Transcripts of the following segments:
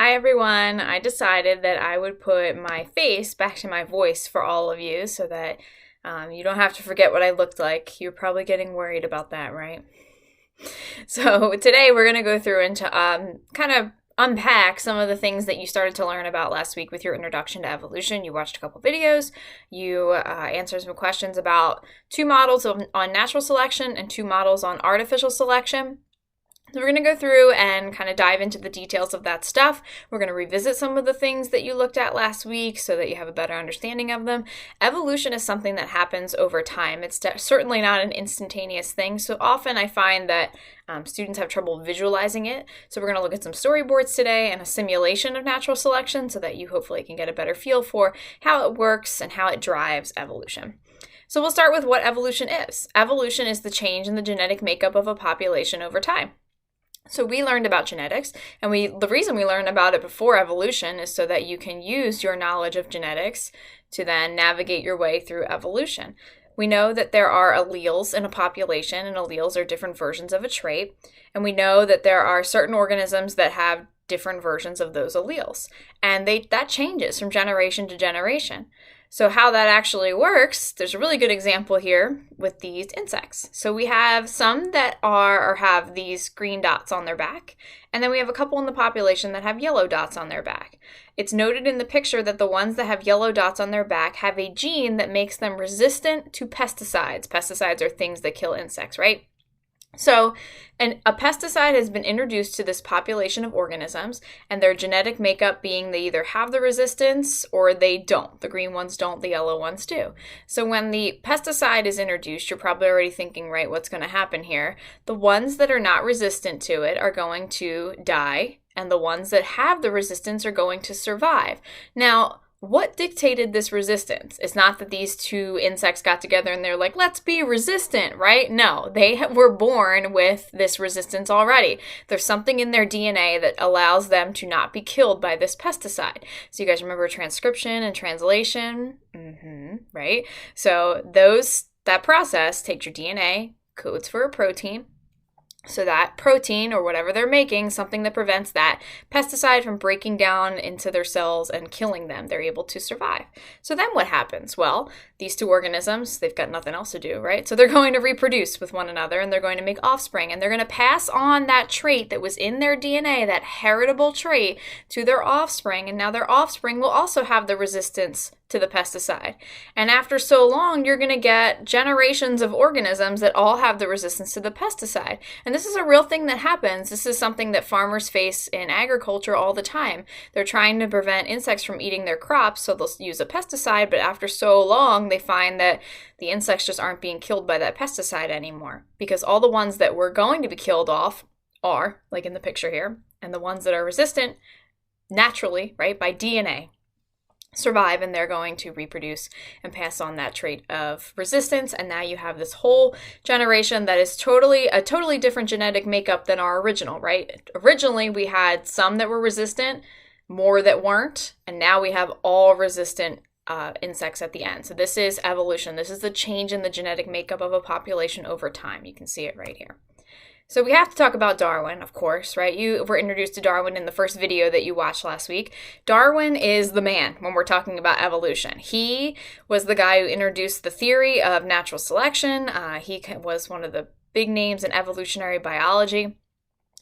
Hi everyone. I decided that I would put my face back to my voice for all of you so that you don't have to forget what I looked like. You're probably getting worried about that, right? So today we're going to go through and to kind of unpack some of the things that you started to learn about last week with your introduction to evolution. You watched a couple videos, you answered some questions about two models on natural selection and two models on artificial selection. So we're going to go through and kind of dive into the details of that stuff. We're going to revisit some of the things that you looked at last week so that you have a better understanding of them. Evolution is something that happens over time. It's certainly not an instantaneous thing. So often I find that students have trouble visualizing it. So we're going to look at some storyboards today and a simulation of natural selection so that you hopefully can get a better feel for how it works and how it drives evolution. So we'll start with what evolution is. Evolution is the change in the genetic makeup of a population over time. So we learned about genetics, and the reason we learned about it before evolution is so that you can use your knowledge of genetics to then navigate your way through evolution. We know that there are alleles in a population, and alleles are different versions of a trait, and we know that there are certain organisms that have different versions of those alleles, and that changes from generation to generation. So how that actually works, there's a really good example here with these insects. So we have some that are or have these green dots on their back, and then we have a couple in the population that have yellow dots on their back. It's noted in the picture that the ones that have yellow dots on their back have a gene that makes them resistant to pesticides. Pesticides are things that kill insects, right? So a pesticide has been introduced to this population of organisms, and their genetic makeup being they either have the resistance or they don't. The green ones don't, the yellow ones do. So when the pesticide is introduced, you're probably already thinking, right, what's going to happen here? The ones that are not resistant to it are going to die, and the ones that have the resistance are going to survive. Now, what dictated this resistance? It's not that these two insects got together and they're like, let's be resistant, right? No, they were born with this resistance already. There's something in their DNA that allows them to not be killed by this pesticide. So you guys remember transcription and translation? Right? So that process takes your DNA, codes for a protein. So that protein or whatever they're making, something that prevents that pesticide from breaking down into their cells and killing them, they're able to survive. So then what happens? Well, these two organisms, they've got nothing else to do, right? So they're going to reproduce with one another and they're going to make offspring and they're going to pass on that trait that was in their DNA, that heritable trait, to their offspring. And now their offspring will also have the resistance to the pesticide. And after so long, you're going to get generations of organisms that all have the resistance to the pesticide. And this is a real thing that happens. This is something that farmers face in agriculture all the time. They're trying to prevent insects from eating their crops, so they'll use a pesticide, but after so long, they find that the insects just aren't being killed by that pesticide anymore because all the ones that were going to be killed off are, like in the picture here, and the ones that are resistant naturally, right, by DNA, survive, and they're going to reproduce and pass on that trait of resistance. And now you have this whole generation that is a totally different genetic makeup than our original, right? Originally, we had some that were resistant, more that weren't, and now we have all resistant insects at the end. So this is evolution. This is the change in the genetic makeup of a population over time. You can see it right here. So we have to talk about Darwin, of course, right? You were introduced to Darwin in the first video that you watched last week. Darwin is the man when we're talking about evolution. He was the guy who introduced the theory of natural selection. He was one of the big names in evolutionary biology.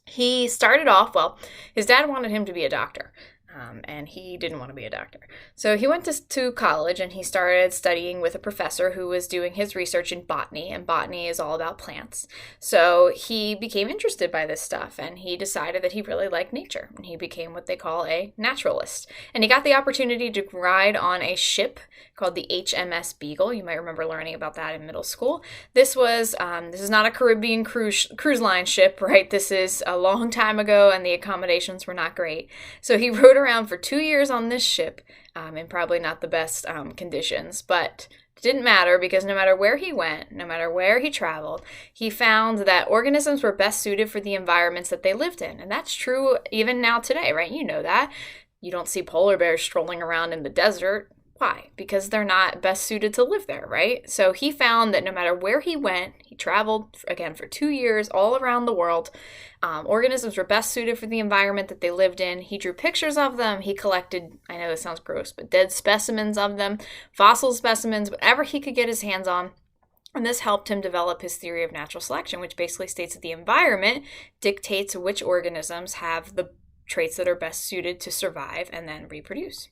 He started off, his dad wanted him to be a doctor. And he didn't want to be a doctor. So he went to college and he started studying with a professor who was doing his research in botany, and botany is all about plants. So he became interested by this stuff and he decided that he really liked nature, and he became what they call a naturalist. And he got the opportunity to ride on a ship called the HMS Beagle. You might remember learning about that in middle school. This is not a Caribbean cruise line ship, right? This is a long time ago and the accommodations were not great. So he rode around for 2 years on this ship in probably not the best conditions, but it didn't matter because no matter where he went, no matter where he traveled, he found that organisms were best suited for the environments that they lived in. And that's true even now today, right? You know that. You don't see polar bears strolling around in the desert. Why? Because they're not best suited to live there, right? So he found that no matter where he went, he traveled, again, for 2 years all around the world. Organisms were best suited for the environment that they lived in. He drew pictures of them. He collected, I know this sounds gross, but dead specimens of them, fossil specimens, whatever he could get his hands on. And this helped him develop his theory of natural selection, which basically states that the environment dictates which organisms have the traits that are best suited to survive and then reproduce.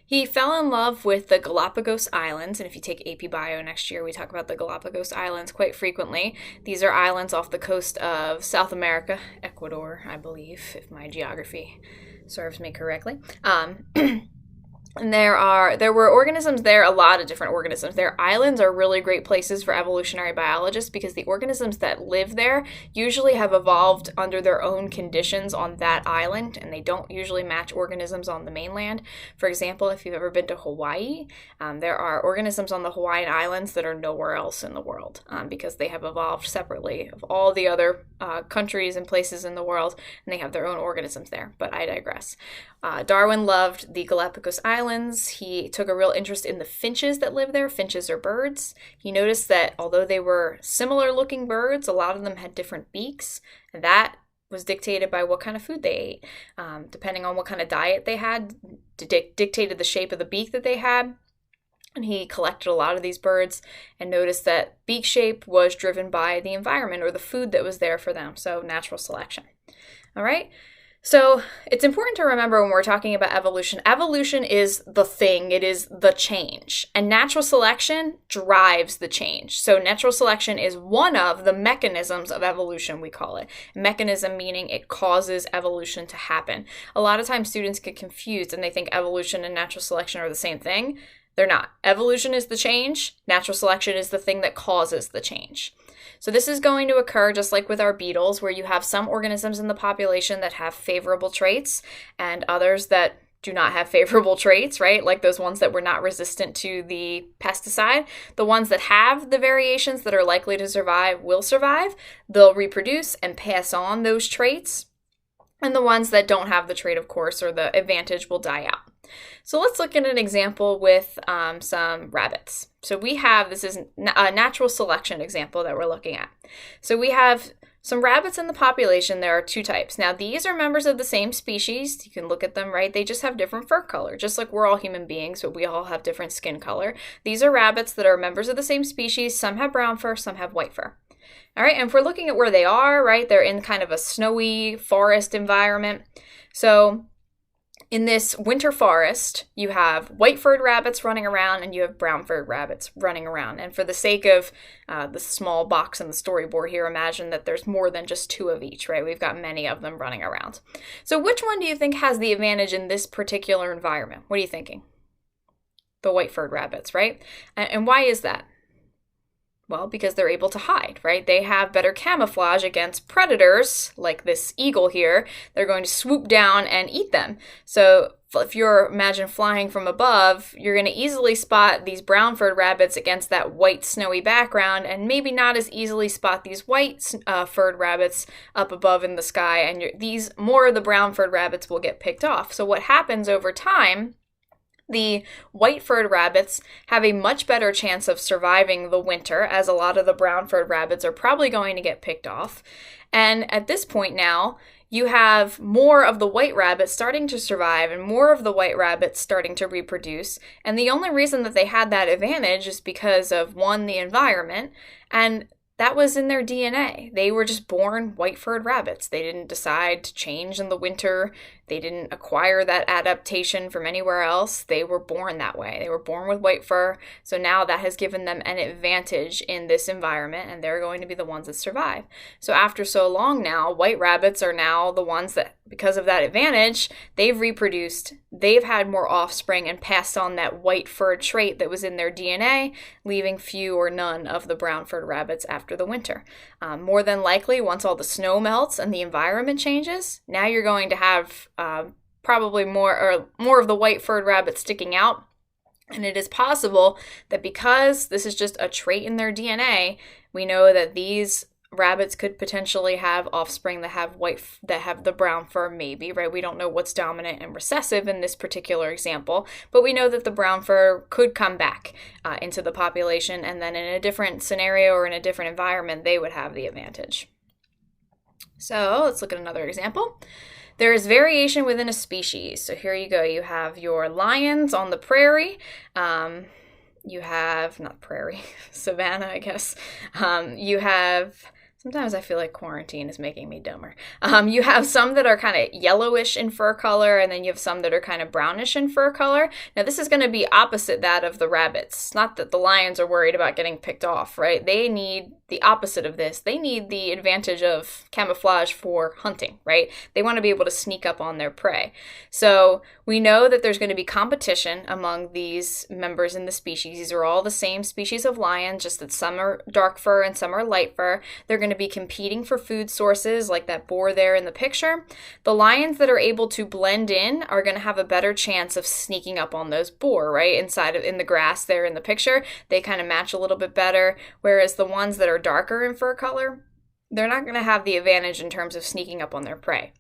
He fell in love with the Galapagos Islands, and if you take AP Bio next year, we talk about the Galapagos Islands quite frequently. These are islands off the coast of South America, Ecuador, I believe, if my geography serves me correctly. And there were organisms there, a lot of different organisms. Their islands are really great places for evolutionary biologists because the organisms that live there usually have evolved under their own conditions on that island, and they don't usually match organisms on the mainland. For example, if you've ever been to Hawaii, there are organisms on the Hawaiian Islands that are nowhere else in the world because they have evolved separately of all the other countries and places in the world, and they have their own organisms there. But I digress. Darwin loved the Galapagos Islands. He took a real interest in the finches that live there. Finches are birds. He noticed that although they were similar looking birds, a lot of them had different beaks, and that was dictated by what kind of food they ate. Depending on what kind of diet they had, dictated the shape of the beak that they had. And he collected a lot of these birds and noticed that beak shape was driven by the environment or the food that was there for them. So natural selection. All right. So it's important to remember when we're talking about evolution, evolution is the thing, it is the change, and natural selection drives the change. So natural selection is one of the mechanisms of evolution, we call it. Mechanism meaning it causes evolution to happen. A lot of times students get confused and they think evolution and natural selection are the same thing. They're not. Evolution is the change, natural selection is the thing that causes the change. So this is going to occur just like with our beetles, where you have some organisms in the population that have favorable traits and others that do not have favorable traits, right? Like those ones that were not resistant to the pesticide. The ones that have the variations that are likely to survive will survive. They'll reproduce and pass on those traits. And the ones that don't have the trait, of course, or the advantage will die out. So let's look at an example with some rabbits. So this is a natural selection example that we're looking at. So we have some rabbits in the population. There are 2 types. Now these are members of the same species. You can look at them, right? They just have different fur color, just like we're all human beings, but we all have different skin color. These are rabbits that are members of the same species. Some have brown fur, some have white fur. All right, and if we're looking at where they are, right, they're in kind of a snowy forest environment. So in this winter forest, you have white-furred rabbits running around and you have brown-furred rabbits running around. And for the sake of the small box in the storyboard here, imagine that there's more than just 2 of each, right? We've got many of them running around. So which one do you think has the advantage in this particular environment? What are you thinking? The white-furred rabbits, right? And why is that? Well, because they're able to hide, right? They have better camouflage against predators, like this eagle here. They're going to swoop down and eat them. So if imagine flying from above, you're going to easily spot these brown-furred rabbits against that white snowy background, and maybe not as easily spot these white-furred rabbits up above in the sky, and more of the brown-furred rabbits will get picked off. So what happens over time, the white-furred rabbits have a much better chance of surviving the winter, as a lot of the brown-furred rabbits are probably going to get picked off. And at this point now, you have more of the white rabbits starting to survive and more of the white rabbits starting to reproduce. And the only reason that they had that advantage is because of, 1, the environment, and that was in their DNA. They were just born white-furred rabbits. They didn't decide to change in the winter. They didn't acquire that adaptation from anywhere else. They were born that way. They were born with white fur. So now that has given them an advantage in this environment, and they're going to be the ones that survive. So after so long now, white rabbits are now the ones that, because of that advantage, they've reproduced, they've had more offspring and passed on that white fur trait that was in their DNA, leaving few or none of the brown-furred rabbits after the winter. More than likely, once all the snow melts and the environment changes, now you're going to have probably more of the white-furred rabbits sticking out. And it is possible that because this is just a trait in their DNA, we know that these rabbits could potentially have offspring that have the brown fur, maybe, right? We don't know what's dominant and recessive in this particular example, but we know that the brown fur could come back into the population, and then in a different scenario or in a different environment, they would have the advantage. So let's look at another example. There is variation within a species. So here you go. You have your lions on the prairie. You have, not prairie, savanna, I guess. You have, sometimes I feel like quarantine is making me dumber. You have some that are kind of yellowish in fur color, and then you have some that are kind of brownish in fur color. Now, this is going to be opposite that of the rabbits. Not that the lions are worried about getting picked off, right? They need the opposite of this. They need the advantage of camouflage for hunting, right? They want to be able to sneak up on their prey. So we know that there's going to be competition among these members in the species. These are all the same species of lion, just that some are dark fur and some are light fur. They're going to be competing for food sources, like that boar there in the picture. The lions that are able to blend in are going to have a better chance of sneaking up on those boar, right? In the grass there in the picture, they kind of match a little bit better, whereas the ones that are darker in fur color, they're not going to have the advantage in terms of sneaking up on their prey.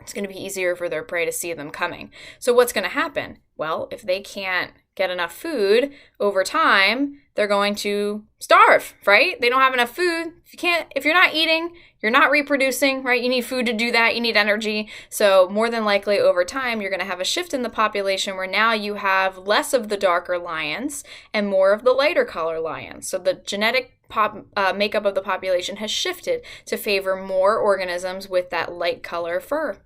It's going to be easier for their prey to see them coming. So what's going to happen? Well, if they can't get enough food over time, they're going to starve, right? They don't have enough food. If you're not eating, you're not reproducing, right? You need food to do that. You need energy. So more than likely over time, you're going to have a shift in the population where now you have less of the darker lions and more of the lighter color lions. So the genetic makeup of the population has shifted to favor more organisms with that light color fur.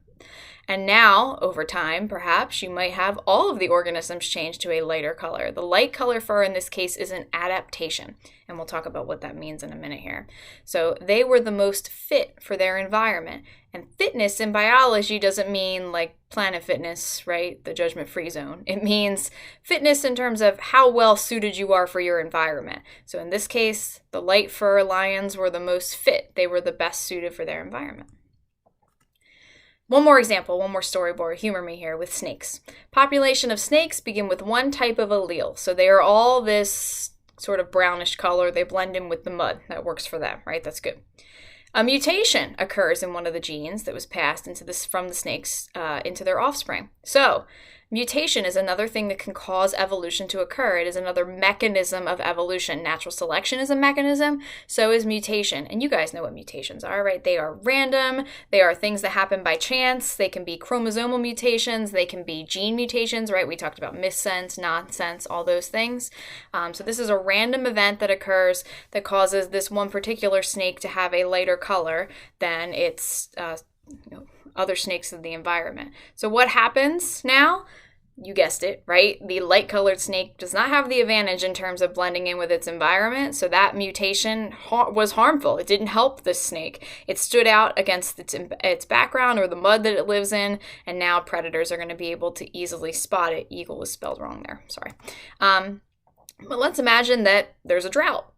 And now, over time, perhaps you might have all of the organisms change to a lighter color. The light color fur in this case is an adaptation, and we'll talk about what that means in a minute here. So they were the most fit for their environment. And fitness in biology doesn't mean like Planet Fitness, right? The judgment-free zone. It means fitness in terms of how well suited you are for your environment. So in this case, the light fur lions were the most fit. They were the best suited for their environment. One more example, one more storyboard, humor me here, with snakes. Population of snakes begin with one type of allele. So they are all this sort of brownish color. They blend in with the mud. That works for them, right? That's good. A mutation occurs in one of the genes that was passed from the snakes into their offspring. So mutation is another thing that can cause evolution to occur. It is another mechanism of evolution. Natural selection is a mechanism, so is mutation. And you guys know what mutations are, right? They are random. They are things that happen by chance. They can be chromosomal mutations. They can be gene mutations, right? We talked about missense, nonsense, all those things. So this is a random event that occurs that causes this one particular snake to have a lighter color than its other snakes of the environment. So what happens now? You guessed it, right? The light-colored snake does not have the advantage in terms of blending in with its environment, so that mutation was harmful. It didn't help this snake. It stood out against its background or the mud that it lives in, and now predators are going to be able to easily spot it. Eagle is spelled wrong there, sorry. But let's imagine that there's a drought.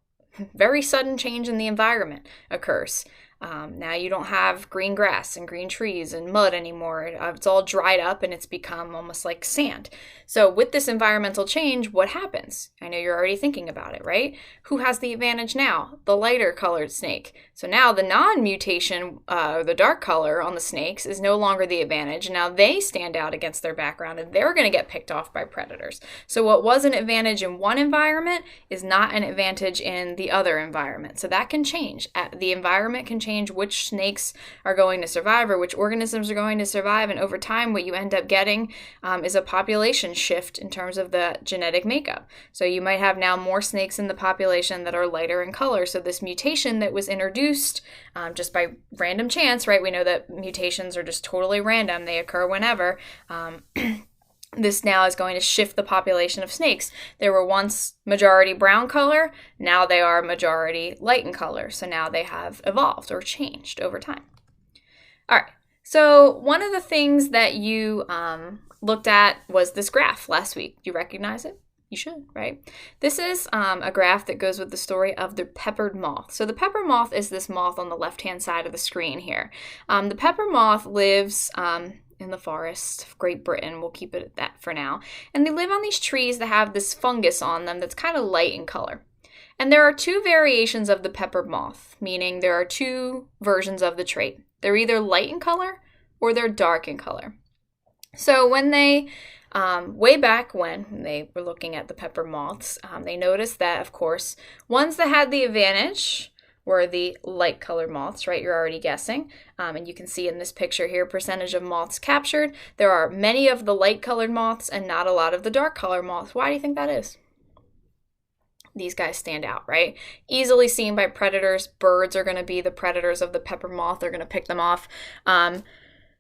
Very sudden change in the environment occurs. Now you don't have green grass and green trees and mud anymore. It's all dried up and it's become almost like sand. So with this environmental change, what happens? I know you're already thinking about it, right? Who has the advantage now? The lighter colored snake. So now the non-mutation, the dark color on the snakes is no longer the advantage. Now they stand out against their background and they're going to get picked off by predators. So what was an advantage in one environment is not an advantage in the other environment. So that can change. The environment can change which snakes are going to survive or which organisms are going to survive. And over time, what you end up getting is a population shift in terms of the genetic makeup. So you might have now more snakes in the population that are lighter in color. So this mutation that was introduced just by random chance, right? We know that mutations are just totally random. They occur whenever. This now is going to shift the population of snakes. They were once majority brown color. Now they are majority light in color. So now they have evolved or changed over time. All right. So one of the things that you looked at was this graph last week. Do you recognize it? You should, right? This is a graph that goes with the story of the peppered moth. So the pepper moth is this moth on the left-hand side of the screen here. The pepper moth lives in the forest of Great Britain. We'll keep it at that for now. And they live on these trees that have this fungus on them that's kind of light in color. And there are two variations of the pepper moth, meaning there are two versions of the trait. They're either light in color or they're dark in color. So when they, way back when they were looking at the pepper moths, they noticed that, of course, ones that had the advantage were the light colored moths, right? You're already guessing. And you can see in this picture here, percentage of moths captured. There are many of the light colored moths and not a lot of the dark colored moths. Why do you think that is? These guys stand out, right? Easily seen by predators. Birds are going to be the predators of the pepper moth. They're going to pick them off.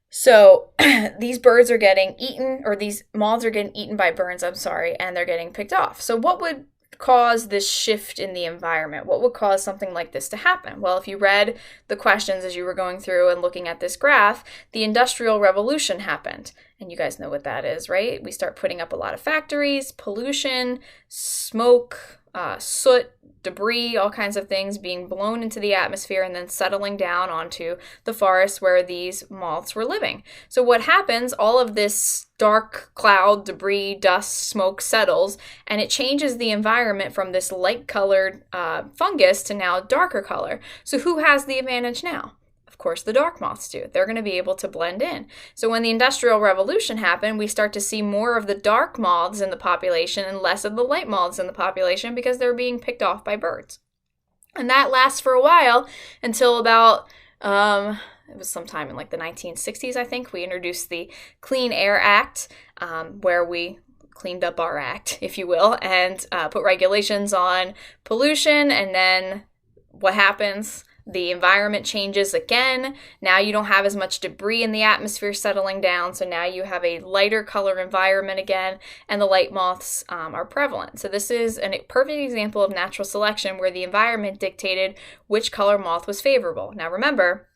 So these birds are getting eaten, or these moths are getting eaten by birds, and they're getting picked off. So what would cause this shift in the environment? What would cause something like this to happen? Well, if you read the questions as you were going through and looking at this graph, the Industrial Revolution happened. And you guys know what that is, right? We start putting up a lot of factories, pollution, smoke, soot, debris, all kinds of things being blown into the atmosphere and then settling down onto the forest where these moths were living. So what happens, all of this dark cloud, debris, dust, smoke settles, and it changes the environment from this light-colored fungus to now darker color. So who has the advantage now? Of course, the dark moths do. They're going to be able to blend in. So when the Industrial Revolution happened, we start to see more of the dark moths in the population and less of the light moths in the population because they're being picked off by birds. And that lasts for a while until about, it was sometime in like the 1960s, I think, we introduced the Clean Air Act, where we cleaned up our act, if you will, and put regulations on pollution. And then what happens? The environment changes again. Now you don't have as much debris in the atmosphere settling down, so now you have a lighter color environment again, and the light moths are prevalent. So this is a perfect example of natural selection where the environment dictated which color moth was favorable. Now remember,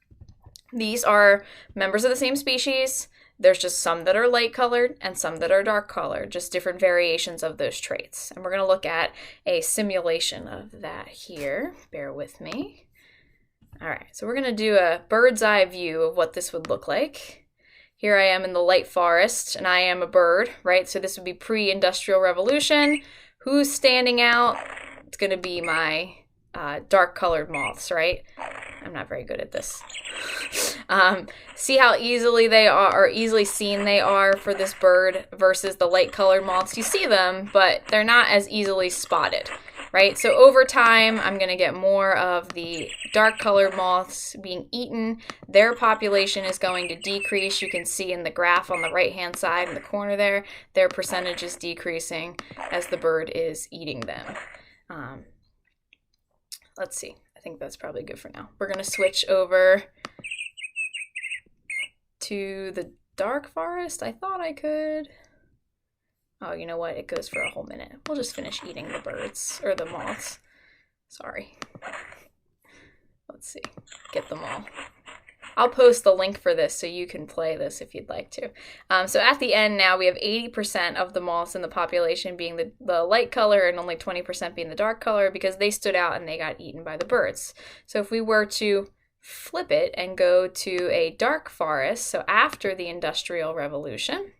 these are members of the same species. There's just some that are light colored and some that are dark colored, just different variations of those traits. And we're going to look at a simulation of that here. Bear with me. All right, so we're going to do a bird's eye view of what this would look like. Here I am in the light forest, and I am a bird, right? So this would be pre-Industrial Revolution. Who's standing out? It's going to be my dark-colored moths, right? I'm not very good at this. See how easily they are, or easily seen they are for this bird versus the light-colored moths. You see them, but they're not as easily spotted. Right? So over time, I'm going to get more of the dark-colored moths being eaten. Their population is going to decrease. You can see in the graph on the right-hand side in the corner there, their percentage is decreasing as the bird is eating them. Let's see. I think that's probably good for now. We're going to switch over to the dark forest. I thought I could... Oh, you know what? It goes for a whole minute. We'll just finish eating the birds, or the moths. Sorry. Let's see. Get them all. I'll post the link for this so you can play this if you'd like to. So at the end now, we have 80% of the moths in the population being the light color and only 20% being the dark color because they stood out and they got eaten by the birds. So if we were to flip it and go to a dark forest, so after the Industrial Revolution...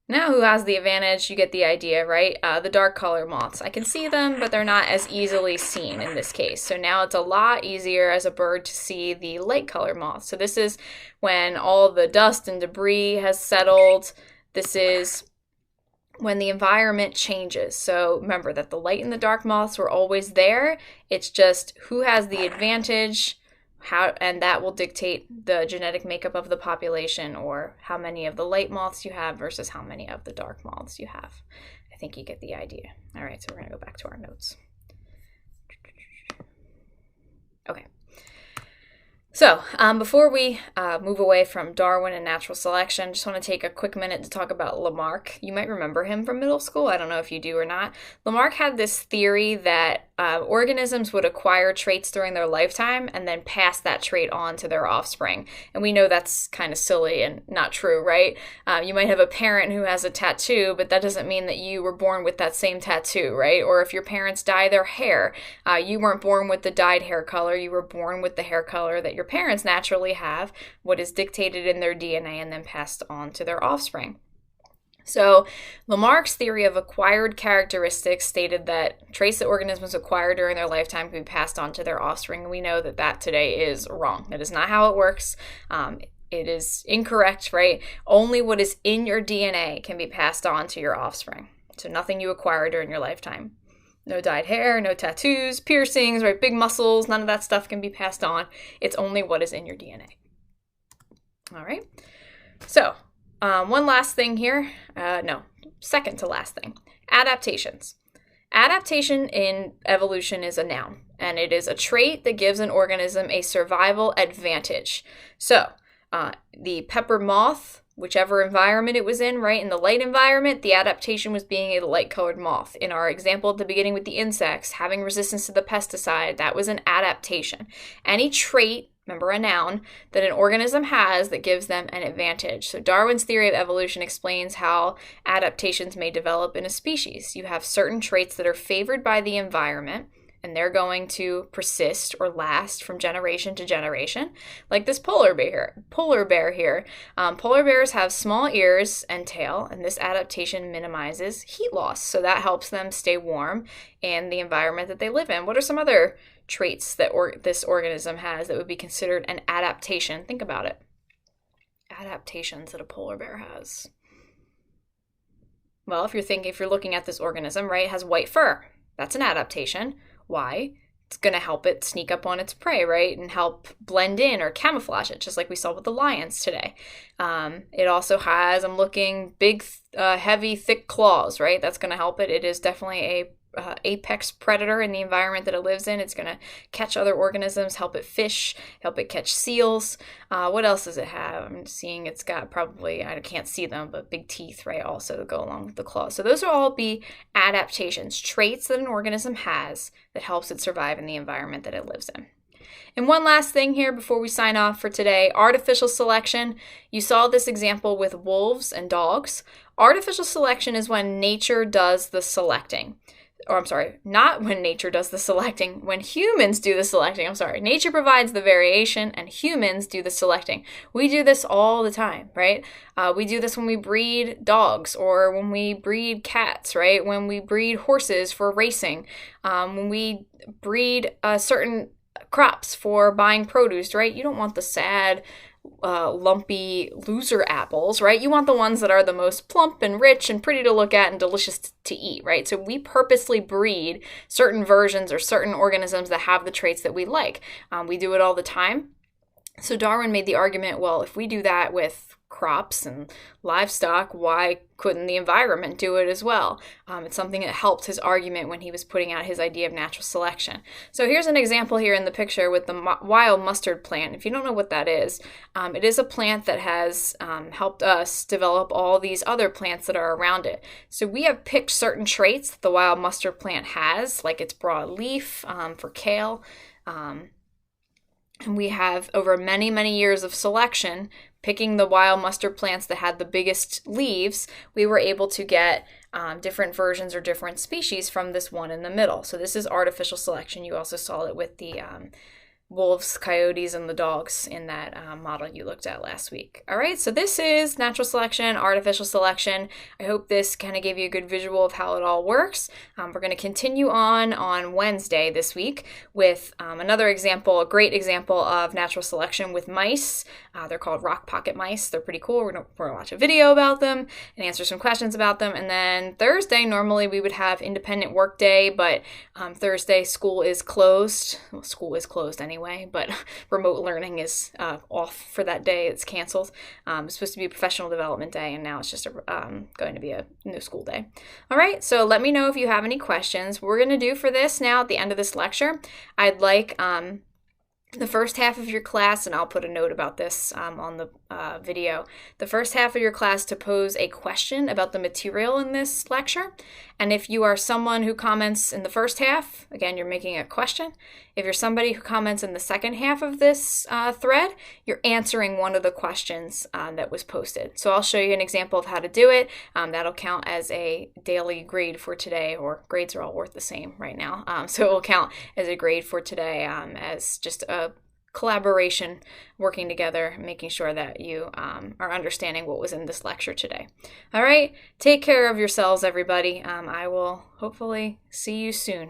Now who has the advantage? You get the idea, right? The dark color moths. I can see them, but they're not as easily seen in this case. So now it's a lot easier as a bird to see the light color moths. So this is when all the dust and debris has settled. This is when the environment changes. So remember that the light and the dark moths were always there. It's just who has the advantage, and that will dictate the genetic makeup of the population, or how many of the light moths you have versus how many of the dark moths you have. I think you get the idea. All right, so we're going to go back to our notes. Okay. So before we move away from Darwin and natural selection, just want to take a quick minute to talk about Lamarck. You might remember him from middle school. I don't know if you do or not. Lamarck had this theory that organisms would acquire traits during their lifetime and then pass that trait on to their offspring. And we know that's kind of silly and not true, right? You might have a parent who has a tattoo, but that doesn't mean that you were born with that same tattoo, right? Or if your parents dye their hair, you weren't born with the dyed hair color. You were born with the hair color that your parents naturally have, what is dictated in their DNA and then passed on to their offspring. So Lamarck's theory of acquired characteristics stated that traits that organisms acquire during their lifetime can be passed on to their offspring. We know that that today is wrong. That is not how it works. It is incorrect, right? Only what is in your DNA can be passed on to your offspring. So nothing you acquire during your lifetime. No dyed hair, no tattoos, piercings, right? Big muscles, none of that stuff can be passed on. It's only what is in your DNA. All right. So one last thing here. Second to last thing. Adaptations. Adaptation in evolution is a noun, and it is a trait that gives an organism a survival advantage. So the pepper moth, whichever environment it was in, right? In the light environment, the adaptation was being a light-colored moth. In our example at the beginning with the insects, having resistance to the pesticide, that was an adaptation. Any trait, remember a noun, that an organism has that gives them an advantage. So Darwin's theory of evolution explains how adaptations may develop in a species. You have certain traits that are favored by the environment, and they're going to persist or last from generation to generation, like this polar bear here. Polar bears have small ears and tail, and this adaptation minimizes heat loss, so that helps them stay warm in the environment that they live in. What are some other traits that this organism has that would be considered an adaptation? Think about it. Adaptations that a polar bear has. Well, if you're looking at this organism, right, it has white fur. That's an adaptation. Why? It's going to help it sneak up on its prey, right? And help blend in or camouflage it, just like we saw with the lions today. It also has, big, heavy, thick claws, right? That's going to help it. It is definitely a apex predator in the environment that it lives in. It's going to catch other organisms, help it fish, help it catch seals. What else does it have? I'm seeing it's got probably, I can't see them, but big teeth, right, also go along with the claws. So those will all be adaptations, traits that an organism has that helps it survive in the environment that it lives in. And one last thing here before we sign off for today, artificial selection. You saw this example with wolves and dogs. Artificial selection is when nature does the selecting. Not when nature does the selecting, when humans do the selecting. Nature provides the variation and humans do the selecting. We do this all the time, right? We do this when we breed dogs or when we breed cats, right? When we breed horses for racing, when we breed certain crops for buying produce, right? You don't want the sad, lumpy loser apples, right? You want the ones that are the most plump and rich and pretty to look at and delicious to eat, right? So we purposely breed certain versions or certain organisms that have the traits that we like. We do it all the time. So Darwin made the argument, well, if we do that with crops and livestock, why couldn't the environment do it as well? It's something that helped his argument when he was putting out his idea of natural selection. So here's an example here in the picture with the wild mustard plant. If you don't know what that is, it is a plant that has helped us develop all these other plants that are around it. So we have picked certain traits that the wild mustard plant has, like its broad leaf for kale, and we have, over many, many years of selection, picking the wild mustard plants that had the biggest leaves, we were able to get different versions or different species from this one in the middle. So this is artificial selection. You also saw it with the wolves, coyotes, and the dogs in that model you looked at last week. All right, so this is natural selection, artificial selection. I hope this kind of gave you a good visual of how it all works. We're going to continue on Wednesday this week with another example, a great example of natural selection with mice. They're called rock pocket mice. They're pretty cool. We're going to watch a video about them and answer some questions about them. And then Thursday, normally we would have independent work day, but Thursday school is closed. Well, school is closed anyway, but remote learning is off for that day. It's canceled. It's supposed to be a professional development day, and now it's just going to be a no school day. All right, so let me know if you have any questions. What we're going to do for this now at the end of this lecture, I'd like the first half of your class, and I'll put a note about this on the video, the first half of your class to pose a question about the material in this lecture. And if you are someone who comments in the first half, again, you're making a question. If you're somebody who comments in the second half of this thread, you're answering one of the questions that was posted. So I'll show you an example of how to do it. That'll count as a daily grade for today, or grades are all worth the same right now. So it will count as a grade for today as just a collaboration, working together, making sure that you are understanding what was in this lecture today. All right, take care of yourselves, everybody. I will hopefully see you soon.